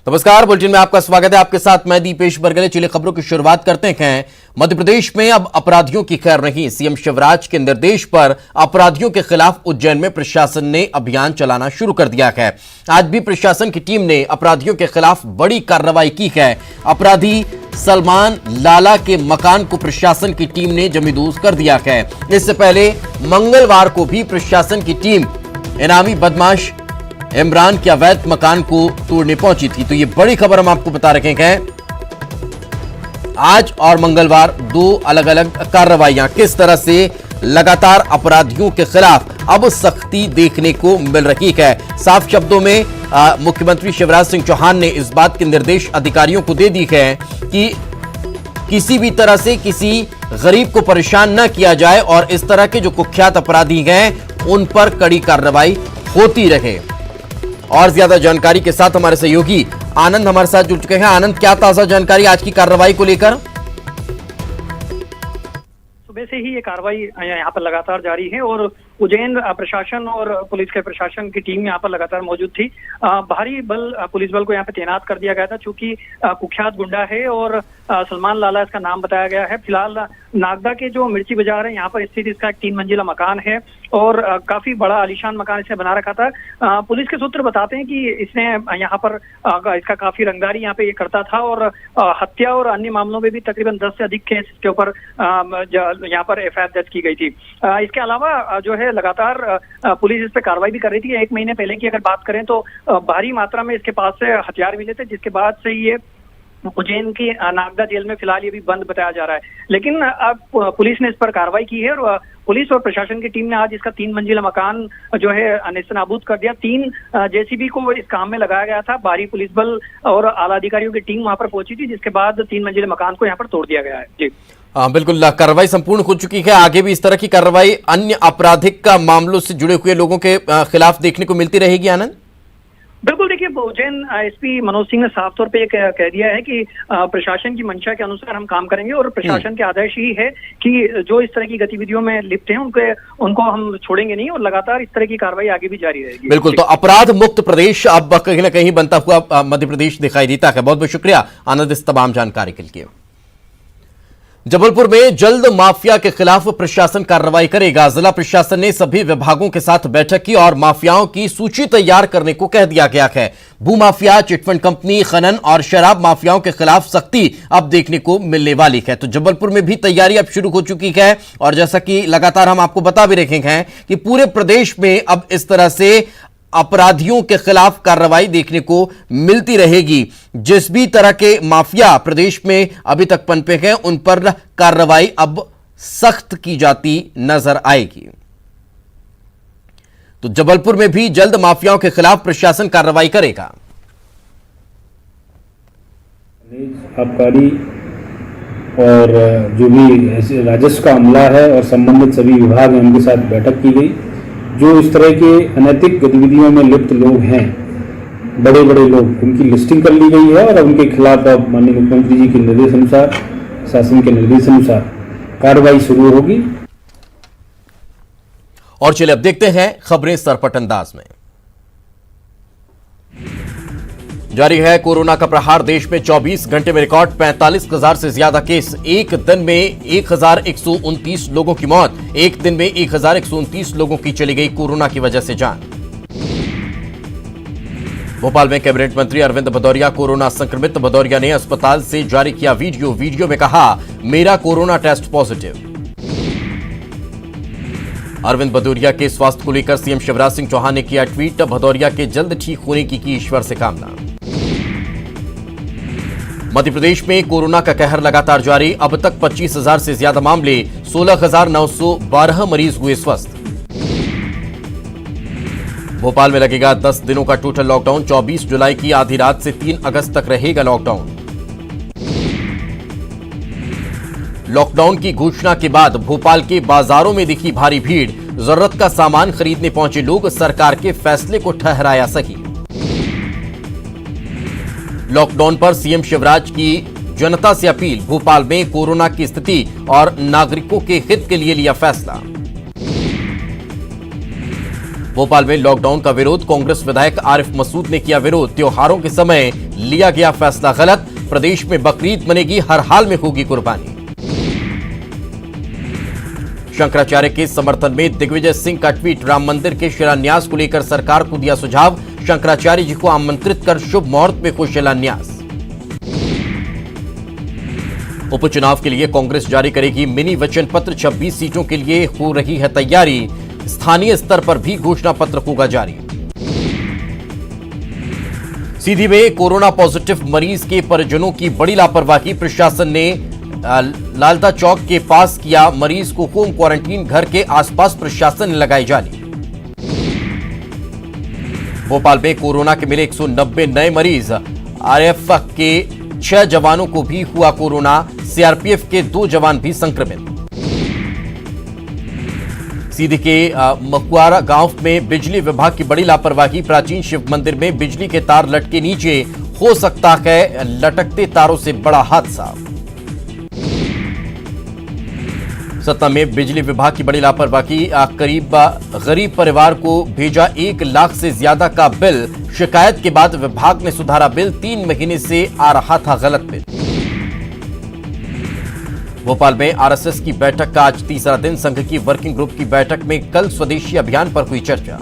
नमस्कार, बुलेटिन में आपका स्वागत है। आपके साथ मैं दीपेश बरगले। चलिए खबरों की शुरुआत करते हैं। मध्य प्रदेश में अब अपराधियों की खैर नहीं। सीएम शिवराज के निर्देश पर अपराधियों के खिलाफ उज्जैन में प्रशासन ने अभियान चलाना शुरू कर दिया है। आज भी प्रशासन की टीम ने अपराधियों के खिलाफ बड़ी कार्रवाई की है। अपराधी सलमान लाला के मकान को प्रशासन की टीम ने जमींदोज कर दिया है। इससे पहले मंगलवार को भी प्रशासन की टीम इनामी बदमाश इमरान के अवैध मकान को तोड़ने पहुंची थी। तो ये बड़ी खबर हम आपको बता रहे हैं। आज और मंगलवार दो अलग अलग कार्रवाइयां, किस तरह से लगातार अपराधियों के खिलाफ अब सख्ती देखने को मिल रही है। साफ शब्दों में मुख्यमंत्री शिवराज सिंह चौहान ने इस बात के निर्देश अधिकारियों को दे दी है कि किसी भी तरह से किसी गरीब को परेशान न किया जाए और इस तरह के जो कुख्यात अपराधी हैं उन पर कड़ी कार्रवाई होती रहे। और ज्यादा जानकारी के साथ हमारे सहयोगी आनंद हमारे साथ जुड़ चुके हैं। आनंद, क्या ताजा जानकारी आज की कार्रवाई को लेकर? सुबह से ही ये कार्रवाई यहाँ पर लगातार जारी है और उज्जैन प्रशासन और पुलिस के प्रशासन की टीम यहाँ पर लगातार मौजूद थी। भारी बल पुलिस बल को यहाँ पे तैनात कर दिया गया था, चूंकि कुख्यात गुंडा है और सलमान लाला इसका नाम बताया गया है। फिलहाल नागदा के जो मिर्ची बाजार है यहाँ पर स्थित इसका एक 3 मंजिला मकान है और काफी बड़ा आलीशान मकान इसने बना रखा था। पुलिस के सूत्र बताते हैं कि इसने यहाँ पर इसका काफी रंगदारी यहाँ पे ये करता था और हत्या और अन्य मामलों में भी तकरीबन 10 से अधिक केस के ऊपर यहाँ पर एफआईआर दर्ज की गई थी। इसके अलावा जो है लगातार पुलिस इस पे कार्रवाई भी कर रही थी। 1 महीने पहले की अगर बात करें तो भारी मात्रा में इसके पास से हथियार मिले थे, जिसके बाद से ये उज्जैन की नागदा जेल में फिलहाल ये भी बंद बताया जा रहा है। लेकिन अब पुलिस ने इस पर कार्रवाई की है और पुलिस और प्रशासन की टीम ने आज इसका 3 मंजिला मकान जो है नेस्तनाबूद कर दिया। 3 जेसीबी को इस काम में लगाया गया था। भारी पुलिस बल और आला अधिकारियों की टीम वहां पर पहुंची थी, जिसके बाद 3 मंजिला मकान को यहाँ पर तोड़ दिया गया है। जी बिल्कुल, कार्रवाई संपूर्ण हो चुकी है। आगे भी इस तरह की कार्रवाई अन्य आपराधिक का मामलों से जुड़े हुए लोगों के खिलाफ देखने को मिलती रहेगी। आनंद, बिल्कुल, देखिए उज्जैन एसपी मनोज सिंह ने साफ तौर पे कह दिया है कि प्रशासन की मंशा के अनुसार हम काम करेंगे और प्रशासन के आदेश ही है कि जो इस तरह की गतिविधियों में लिप्त हैं उनको हम छोड़ेंगे नहीं और लगातार इस तरह की कार्रवाई आगे भी जारी रहेगी। बिल्कुल, तो अपराध मुक्त प्रदेश अब कहीं ना कहीं बनता हुआ मध्य प्रदेश दिखाई देता है। बहुत बहुत शुक्रिया आनंद इस तमाम जानकारी के लिए। जबलपुर में जल्द माफिया के खिलाफ प्रशासन कार्रवाई करेगा। जिला प्रशासन ने सभी विभागों के साथ बैठक की और माफियाओं की सूची तैयार करने को कह दिया गया है। भूमाफिया, चिटफंड कंपनी, खनन और शराब माफियाओं के खिलाफ सख्ती अब देखने को मिलने वाली है। तो जबलपुर में भी तैयारी अब शुरू हो चुकी है और जैसा कि लगातार हम आपको बता भी रहे हैं कि पूरे प्रदेश में अब इस तरह से अपराधियों के खिलाफ कार्रवाई देखने को मिलती रहेगी। जिस भी तरह के माफिया प्रदेश में अभी तक पनपे हैं उन पर कार्रवाई अब सख्त की जाती नजर आएगी। तो जबलपुर में भी जल्द माफियाओं के खिलाफ प्रशासन कार्रवाई करेगा। आबकारी और जो भी राजस्व का अमला है और संबंधित सभी विभाग हैं उनके साथ बैठक की गई। जो इस तरह के अनैतिक गतिविधियों में लिप्त लोग हैं, बड़े बड़े लोग, उनकी लिस्टिंग कर ली गई है और उनके खिलाफ अब माननीय मुख्यमंत्री जी के निर्देश अनुसार, शासन के निर्देश अनुसार कार्रवाई शुरू होगी। और चलिए अब देखते हैं खबरें सरपट अंदाज में। जारी है कोरोना का प्रहार। देश में 24 घंटे में रिकॉर्ड 45,000 से ज्यादा केस। एक दिन में 1,129 लोगों की मौत। एक दिन में 1,129 लोगों की चली गई कोरोना की वजह से जान। भोपाल में कैबिनेट मंत्री अरविंद भदौरिया कोरोना संक्रमित। भदौरिया ने अस्पताल से जारी किया वीडियो में कहा, मेरा corona test positive. Arvind Bhadauria के स्वास्थ्य को लेकर सीएम शिवराज सिंह चौहान ने किया ट्वीट। भदौरिया के जल्द ठीक होने की ईश्वर से कामना। मध्य प्रदेश में कोरोना का कहर लगातार जारी। अब तक 25,000 से ज्यादा मामले, 16,912 मरीज हुए स्वस्थ। भोपाल में लगेगा 10 दिनों का टोटल लॉकडाउन। 24 जुलाई की आधी रात से 3 अगस्त तक रहेगा लॉकडाउन। लॉकडाउन की घोषणा के बाद भोपाल के बाजारों में दिखी भारी भीड़। जरूरत का सामान खरीदने पहुंचे लोग। सरकार के फैसले को ठहराया सही। लॉकडाउन पर सीएम शिवराज की जनता से अपील। भोपाल में कोरोना की स्थिति और नागरिकों के हित के लिए लिया फैसला। भोपाल में लॉकडाउन का विरोध। कांग्रेस विधायक आरिफ मसूद ने किया विरोध। त्योहारों के समय लिया गया फैसला गलत, प्रदेश में बकरीद मनेगी, हर हाल में होगी कुर्बानी। शंकराचार्य के समर्थन में दिग्विजय सिंह का ट्वीट, राम मंदिर के शिलान्यास को लेकर सरकार को दिया सुझाव, शंकराचार्य जी को आमंत्रित कर शुभ मुहूर्त में हो शिलान्यास। उपचुनाव के लिए कांग्रेस जारी करेगी मिनी वचन पत्र, 26 सीटों के लिए हो रही है तैयारी, स्थानीय स्तर पर भी घोषणा पत्र होगा जारी। सीधी में कोरोना पॉजिटिव मरीज के परिजनों की बड़ी लापरवाही, प्रशासन ने लालता चौक के पास किया मरीज को होम क्वारंटीन, घर के आसपास प्रशासन ने लगाई जाली। भोपाल में कोरोना के मिले 190 नए मरीज, आरएएफ के 6 जवानों को भी हुआ कोरोना, सीआरपीएफ के 2 जवान भी संक्रमित। सीधी के मकुआरा गांव में बिजली विभाग की बड़ी लापरवाही, प्राचीन शिव मंदिर में बिजली के तार लटके नीचे, हो सकता है लटकते तारों से बड़ा हादसा। सतना में बिजली विभाग की बड़ी लापरवाही, करीब गरीब परिवार को भेजा 1 लाख से ज्यादा का बिल, शिकायत के बाद विभाग ने सुधारा बिल, 3 महीने से आ रहा था गलत बिल। भोपाल में आरएसएस की बैठक का आज तीसरा दिन, संघ की वर्किंग ग्रुप की बैठक में कल स्वदेशी अभियान पर हुई चर्चा।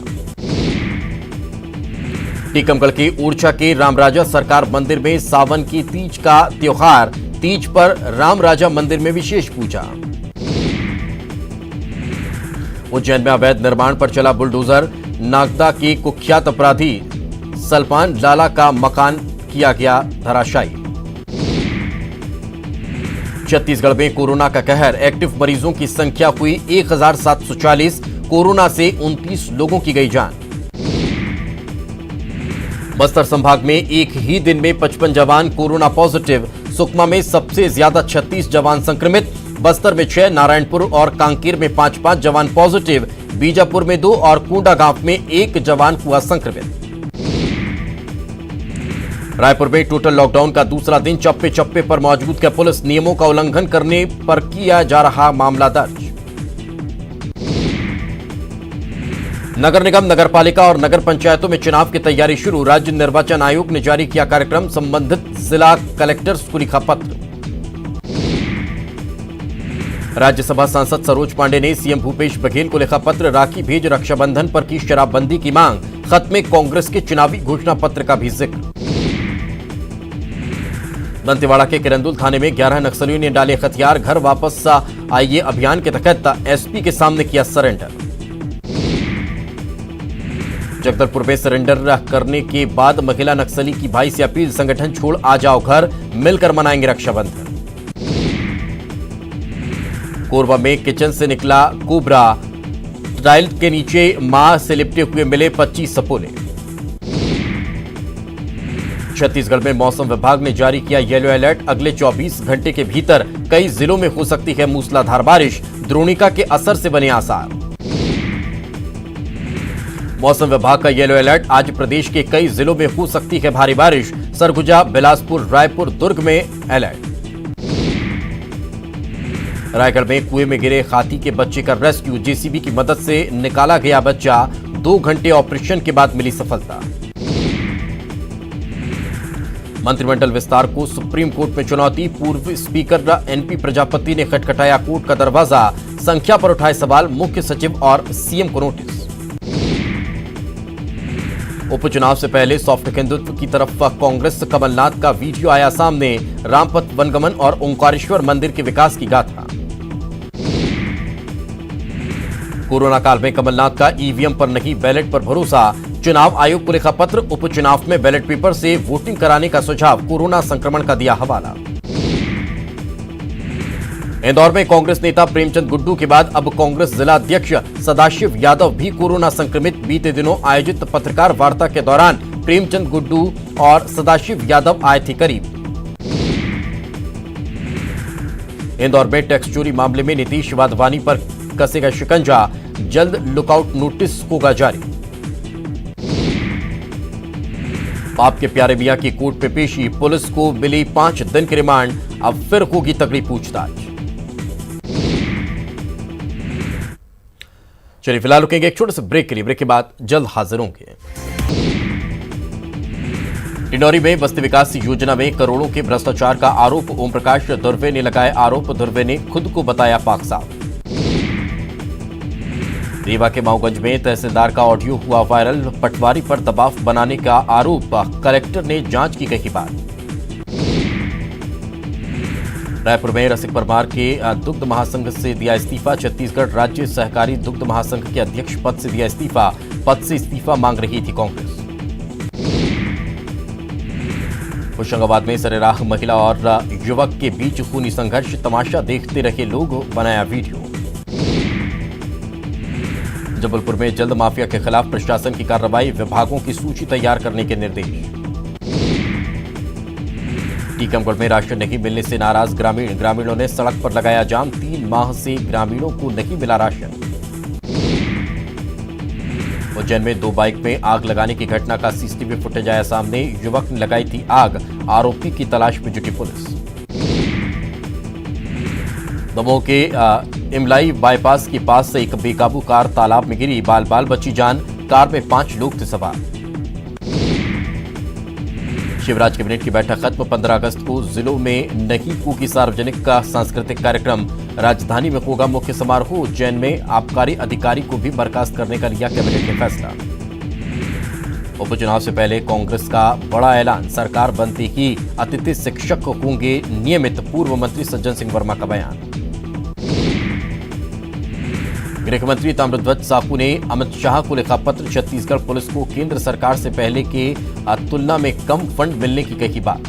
टीकमगढ़ के ओरछा के रामराजा सरकार मंदिर में सावन की तीज का त्योहार, तीज पर रामराजा मंदिर में विशेष पूजा। उज्जैन में अवैध निर्माण पर चला बुलडोजर, नागदा के कुख्यात अपराधी सलमान लाला का मकान किया गया धराशायी। छत्तीसगढ़ में कोरोना का कहर, एक्टिव मरीजों की संख्या हुई 1740, कोरोना से 29 लोगों की गई जान। बस्तर संभाग में एक ही दिन में 55 जवान कोरोना पॉजिटिव, सुकमा में सबसे ज्यादा 36 जवान संक्रमित, बस्तर में 6, नारायणपुर और कांकेर में 5-5 जवान पॉजिटिव, बीजापुर में 2 और कोंडा गांव में 1 जवान हुआ संक्रमित। रायपुर में टोटल लॉकडाउन का दूसरा दिन, चप्पे चप्पे पर मौजूद है पुलिस, नियमों का उल्लंघन करने पर किया जा रहा मामला दर्ज। नगर निगम, नगरपालिका और नगर पंचायतों में चुनाव की तैयारी शुरू, राज्य निर्वाचन आयोग ने जारी किया कार्यक्रम, संबंधित जिला कलेक्टर्स को लिखा पत्र। राज्यसभा सांसद सरोज पांडे ने सीएम भूपेश बघेल को लिखा पत्र, राखी भेज रक्षाबंधन पर की शराबबंदी की मांग, खत में कांग्रेस के चुनावी घोषणा पत्र का भी जिक्र। दंतेवाड़ा के किरंदुल थाने में 11 नक्सलियों ने डाले हथियार, घर वापस आइए अभियान के तहत एसपी के सामने किया सरेंडर। जगदलपुर में सरेंडर करने के बाद महिला नक्सली की भाई से अपील, संगठन छोड़ आ जाओ घर, मिलकर मनाएंगे रक्षाबंधन। कोरबा में किचन से निकला कोबरा, टाइल के नीचे मां से लिपटे हुए मिले 25 सपोले। छत्तीसगढ़ में मौसम विभाग ने जारी किया येलो अलर्ट, अगले 24 घंटे के भीतर कई जिलों में हो सकती है मूसलाधार बारिश, द्रोणिका के असर से बने आसार। मौसम विभाग का येलो अलर्ट, आज प्रदेश के कई जिलों में हो सकती है भारी बारिश, सरगुजा, बिलासपुर, रायपुर, दुर्ग में अलर्ट। रायगढ़ में कुएं में गिरे हाथी के बच्चे का रेस्क्यू, जेसीबी की मदद से निकाला गया बच्चा, 2 घंटे ऑपरेशन के बाद मिली सफलता। मंत्रिमंडल विस्तार को सुप्रीम कोर्ट में चुनौती, पूर्व स्पीकर एनपी प्रजापति ने खटखटाया कोर्ट का दरवाजा, संख्या पर उठाए सवाल, मुख्य सचिव और सीएम को नोटिस। उपचुनाव से पहले सॉफ्ट हिंदुत्व की तरफ कांग्रेस, कमलनाथ का वीडियो आया सामने, रामपथ वनगमन और ओंकारेश्वर मंदिर के विकास की गाथा। कोरोना काल में कमलनाथ का ईवीएम पर नहीं बैलेट पर भरोसा, चुनाव आयोग को लिखा पत्र, उपचुनाव में बैलेट पेपर से वोटिंग कराने का सुझाव, कोरोना संक्रमण का दिया हवाला। इंदौर में कांग्रेस नेता प्रेमचंद गुड्डू के बाद अब कांग्रेस जिला अध्यक्ष सदाशिव यादव भी कोरोना संक्रमित, बीते दिनों आयोजित पत्रकार वार्ता के दौरान प्रेमचंद गुड्डू और सदाशिव यादव आए थे करीब। इंदौर में टैक्स चोरी मामले में नीतीश वाधवानी पर कसेगा शिकंजा, जल्द लुकआउट नोटिस होगा जारी। बाप के प्यारे मियां की कोर्ट में पेशी, पुलिस को मिली 5 दिन की रिमांड, अब फिर होगी तगड़ी पूछताछ। चलिए फिलहाल रुकेंगे एक छोटे से ब्रेक के लिए, ब्रेक के बाद जल्द हाजिर होंगे। डिंडौरी में बस्ती विकास योजना में करोड़ों के भ्रष्टाचार का आरोप, ओम प्रकाश धुर्वे ने लगाए आरोप। धुर्वे ने खुद को बताया पाक साफ। रीवा के माऊगंज में तहसीलदार का ऑडियो हुआ वायरल, पटवारी पर दबाव बनाने का आरोप, कलेक्टर ने जांच की कही बात। रायपुर में रसिक परमार के दुग्ध महासंघ से दिया इस्तीफा। छत्तीसगढ़ राज्य सहकारी दुग्ध महासंघ के अध्यक्ष पद से दिया इस्तीफा। पद से इस्तीफा मांग रही थी कांग्रेस। होशंगाबाद में सरेराह महिला और युवक के बीच खूनी संघर्ष, तमाशा देखते रहे लोग, बनाया वीडियो। जबलपुर में जल्द माफिया के खिलाफ प्रशासन की कार्रवाई, विभागों की सूची तैयार करने के निर्देश। टीकमगढ़ में राशन नहीं मिलने से नाराज ग्रामीणों ने सड़क पर लगाया जाम। 3 माह से ग्रामीणों को नहीं मिला राशन। उज्जैन में 2 बाइक में आग लगाने की घटना का सीसीटीवी फुटेज आया सामने। युवक ने लगाई थी आग, आरोपी की तलाश में जुटी पुलिस। दमोह के इमलाई बाईपास के पास से एक बेकाबू कार तालाब में गिरी, बाल बाल बची जान। कार में 5 लोग थे सवार। शिवराज कैबिनेट की बैठक खत्म। 15 अगस्त को जिलों में नहीं होगी सार्वजनिक का सांस्कृतिक कार्यक्रम। राजधानी में होगा मुख्य समारोह। उज्जैन में आबकारी अधिकारी को भी बर्खास्त करने का लिया कैबिनेट ने फैसला। उपचुनाव से पहले कांग्रेस का बड़ा ऐलान, सरकार बनते ही अतिथि शिक्षक होंगे नियमित। पूर्व मंत्री सज्जन सिंह वर्मा का बयान। गृह मंत्री ताम्रध्वज साहू ने अमित शाह को लिखा पत्र। छत्तीसगढ़ पुलिस को केंद्र सरकार से पहले के तुलना में कम फंड मिलने की कही बात।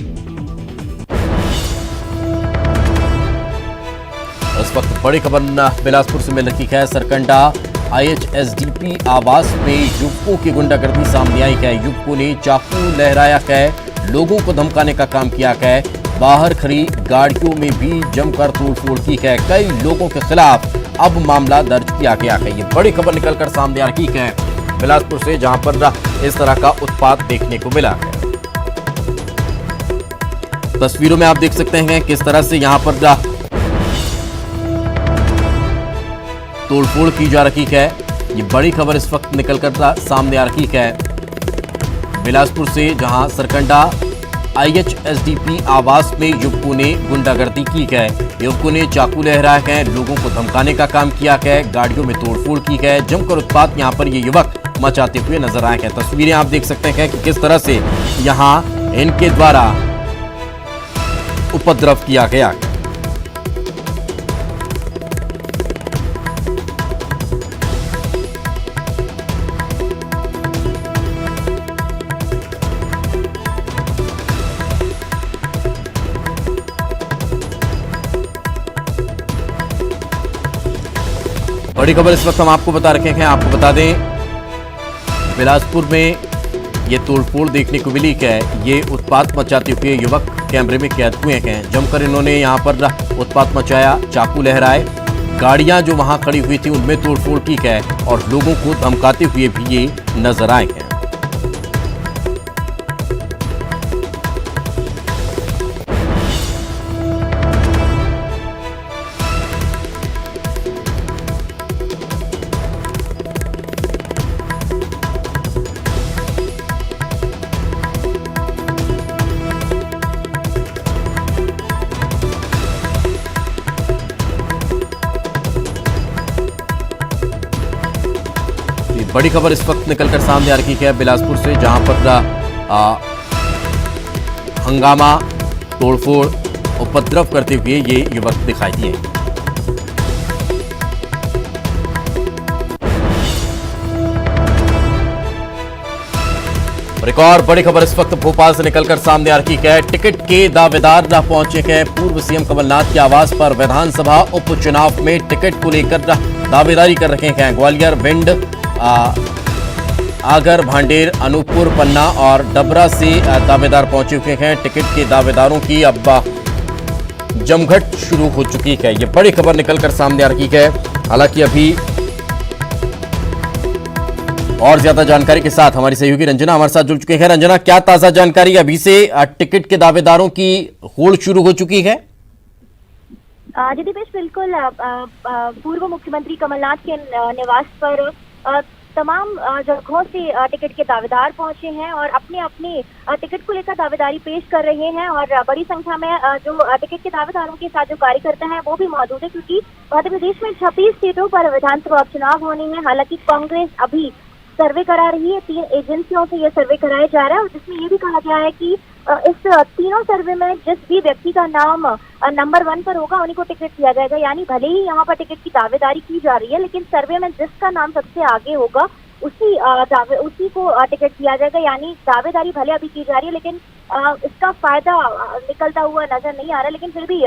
इस वक्त बड़ी खबर बिलासपुर से मिल रही है। सरकंडा IHSDP आवास में युवकों की गुंडागर्दी सामने आई है। युवकों ने चाकू लहराया है, लोगों को धमकाने का काम किया है। बाहर खड़ी गाड़ियों में भी जमकर तोड़फोड़ की है। कई लोगों के खिलाफ अब मामला दर्ज किया गया है। ये बड़ी खबर निकलकर सामने आ रही है बिलासपुर से, जहां पर इस तरह का उत्पात देखने को मिला है। तस्वीरों में आप देख सकते हैं किस तरह से यहां पर तोड़फोड़ की जा रही है। ये बड़ी खबर इस वक्त निकलकर सामने आ रही है बिलासपुर से, जहां सरकंडा IHSDP आवास में युवकों ने गुंडागर्दी की है। युवकों ने चाकू लहराया है, लोगों को धमकाने का काम किया है, गाड़ियों में तोड़फोड़ की है। जमकर उत्पात यहां पर ये युवक मचाते हुए नजर आए हैं। तस्वीरें आप देख सकते हैं कि किस तरह से यहां इनके द्वारा उपद्रव किया गया है। बड़ी खबर इस वक्त हम आपको बता रखे हैं। आपको बता दें बिलासपुर में ये तोड़फोड़ देखने को मिली है। ये उत्पात मचाते हुए युवक कैमरे में कैद हुए हैं। जमकर इन्होंने यहां पर उत्पात मचाया, चाकू लहराए, गाड़ियां जो वहां खड़ी हुई थी उनमें तोड़फोड़ की है और लोगों को धमकाते हुए भी ये नजर आए हैं। बड़ी खबर इस वक्त निकलकर सामने आ रही है बिलासपुर से, जहां पर हंगामा, तोड़फोड़, उपद्रव करते हुए ये युवक दिखाई दिए। और एक और बड़ी खबर इस वक्त भोपाल से निकलकर सामने आ रही है। टिकट के दावेदार पहुंचे हैं पूर्व सीएम कमलनाथ के आवास पर। विधानसभा उपचुनाव में टिकट को लेकर दावेदारी कर रहे हैं। ग्वालियर, भिंड, आगर, भांडेर, अनूपपुर, पन्ना और डबरा से दावेदार पहुंचे हुए हैं। टिकट के दावेदारों की अब जमघट शुरू हो चुकी है। ये बड़ी खबर निकलकर सामने आ रही है। हालांकि अभी और ज्यादा जानकारी के साथ हमारी सहयोगी रंजना हमारे साथ जुड़ चुके हैं। रंजना, क्या ताजा जानकारी? अभी से टिकट के दावेदारों की होड़ शुरू हो चुकी है? जी दीपेश, बिल्कुल। पूर्व मुख्यमंत्री कमलनाथ के निवास पर तमाम जगहों से टिकट के दावेदार पहुंचे हैं और अपने अपने टिकट को लेकर दावेदारी पेश कर रहे हैं। और बड़ी संख्या में जो टिकट के दावेदारों के साथ जो कार्यकर्ता हैं वो भी मौजूद है, क्योंकि मध्य प्रदेश में 26 सीटों पर विधानसभा उपचुनाव होने हैं। हालांकि कांग्रेस अभी सर्वे करा रही है, 3 एजेंसियों से यह सर्वे कराया जा रहा है और जिसमें ये भी कहा गया है कि इस तीनों सर्वे में जिस भी व्यक्ति का नाम नंबर 1 पर होगा उन्हीं को टिकट दिया जाएगा। यानी भले ही यहाँ पर टिकट की दावेदारी की जा रही है, लेकिन सर्वे में जिसका नाम सबसे आगे होगा उसी को टिकट दिया जाएगा। यानी दावेदारी भले अभी की जा रही है, लेकिन इसका फायदा निकलता हुआ नजर नहीं आ रहा। लेकिन फिर भी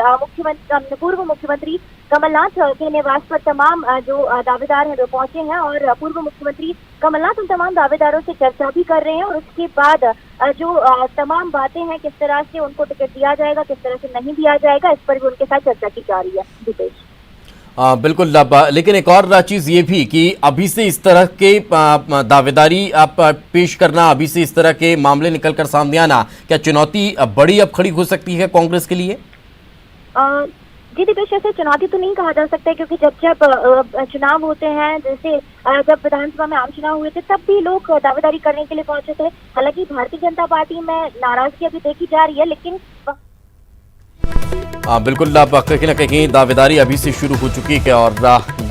पूर्व मुख्यमंत्री कमलनाथ के निवास पर तमाम जो दावेदार हैं वो पहुंचे हैं और पूर्व मुख्यमंत्री कमलनाथ उन तमाम दावेदारों से चर्चा भी कर रहे हैं और उसके बाद जो तमाम बातें हैं, किस तरह से उनको टिकट दिया जाएगा, किस तरह से नहीं दिया जाएगा, इस पर भी उनके साथ चर्चा की जा रही है। दीपेश, बिल्कुल। लेकिन एक और चीज ये भी कि अभी से इस तरह के दावेदारी आप पेश करना, अभी से इस तरह के मामले निकलकर सामने आना, क्या चुनौती बड़ी अब खड़ी हो सकती है कांग्रेस के लिए? जी दीपेश, ऐसे चुनौती तो नहीं कहा जा सकता, क्योंकि जब चुनाव होते हैं, जैसे जब विधानसभा में आम चुनाव हुए थे तब भी लोग दावेदारी करने के लिए पहुंचे थे। हालांकि भारतीय जनता पार्टी में नाराजगी अभी देखी जा रही है, लेकिन बिल्कुल कहीं ना कहीं दावेदारी अभी से शुरू हो चुकी है और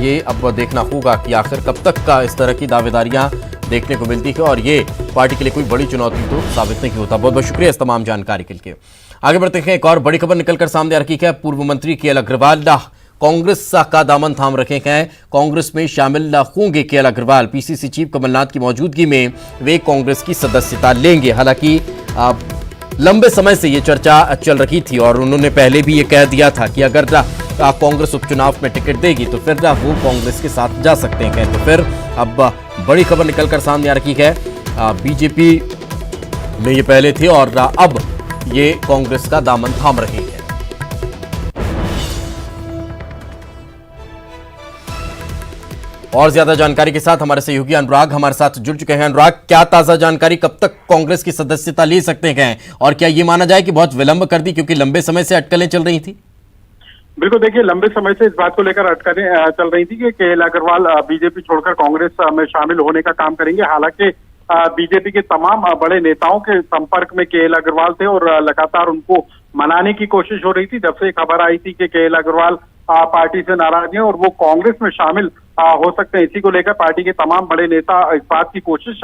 ये अब देखना होगा कि आखिर कब तक का इस तरह की दावेदारियां देखने को मिलती है और ये पार्टी के लिए कोई बड़ी चुनौती तो साबित नहीं होता। बहुत बहुत शुक्रिया इस तमाम जानकारी के लिए। आगे बढ़ते हैं, एक और बड़ी खबर निकलकर सामने आ रही है। पूर्व मंत्री केएल अग्रवाल कांग्रेस का दामन थाम रखे हैं। कांग्रेस में शामिल होंगे KL Agrawal. PCC chief Kamal Nath की मौजूदगी में वे कांग्रेस की सदस्यता लेंगे। हालांकि लंबे समय से ये चर्चा चल रही थी और उन्होंने पहले भी ये कह दिया था कि अगर कांग्रेस उपचुनाव में टिकट देगी तो फिर वो कांग्रेस के साथ जा सकते हैं। तो फिर अब बड़ी खबर निकलकर सामने आ रही है। बीजेपी में ये पहले थे और अब ये कांग्रेस का दामन थाम रहे हैं। और ज्यादा जानकारी के साथ हमारे सहयोगी अनुराग हमारे साथ जुड़ चुके हैं। अनुराग, क्या ताजा जानकारी, कब तक कांग्रेस की सदस्यता ले सकते हैं और क्या ये माना जाए कि बहुत विलंब कर दी क्योंकि लंबे समय से अटकलें चल रही थी? बिल्कुल, देखिए लंबे समय से इस बात को लेकर अटकलें चल रही थी कि केएल अग्रवाल बीजेपी छोड़कर कांग्रेस में शामिल होने का काम करेंगे। हालांकि बीजेपी के तमाम बड़े नेताओं के संपर्क में केएल अग्रवाल थे और लगातार उनको मनाने की कोशिश हो रही थी। जब से खबर आई थी कि केएल अग्रवाल पार्टी से नाराज हैं और वो कांग्रेस में शामिल हो सकते हैं, इसी को लेकर पार्टी के तमाम बड़े नेता इस बात की कोशिश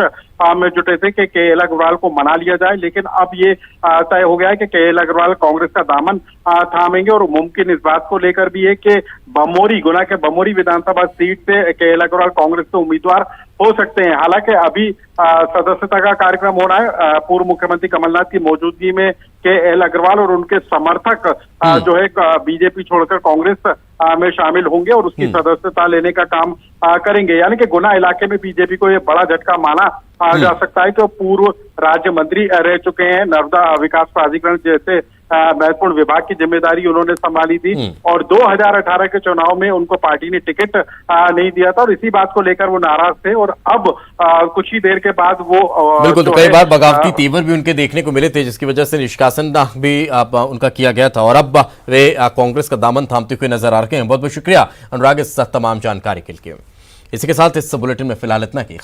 में जुटे थे कि केएल अग्रवाल को मना लिया जाए। लेकिन अब ये तय हो गया है कि केएल अग्रवाल कांग्रेस का दामन थामेंगे और मुमकिन इस बात को लेकर भी है कि गुना के बमोरी विधानसभा सीट से केएल अग्रवाल कांग्रेस के उम्मीदवार हो सकते हैं। हालांकि अभी सदस्यता का कार्यक्रम हो रहा है। पूर्व मुख्यमंत्री कमलनाथ की मौजूदगी में केएल अग्रवाल और उनके समर्थक जो है बीजेपी छोड़कर कांग्रेस में शामिल होंगे और उसकी सदस्यता लेने का काम करेंगे। यानी कि गुना इलाके में बीजेपी को ये बड़ा झटका माना जा सकता है कि पूर्व राज्य मंत्री रह चुके हैं। नर्मदा विकास प्राधिकरण जैसे महत्वपूर्ण विभाग की जिम्मेदारी उन्होंने संभाली थी और 2018 के चुनाव में उनको पार्टी ने टिकट नहीं दिया था और इसी बात को लेकर वो नाराज थे और अब कुछ ही देर के बाद वो बिल्कुल, तो कई बार बगावती तेवर भी उनके देखने को मिले थे जिसकी वजह से निष्कासन भी उनका किया गया था और अब वे कांग्रेस का दामन थामते हुए नजर आ रहे हैं। बहुत बहुत शुक्रिया अनुराग इस तमाम जानकारी के लिए। इसी के साथ इस बुलेटिन में फिलहाल इतना ही।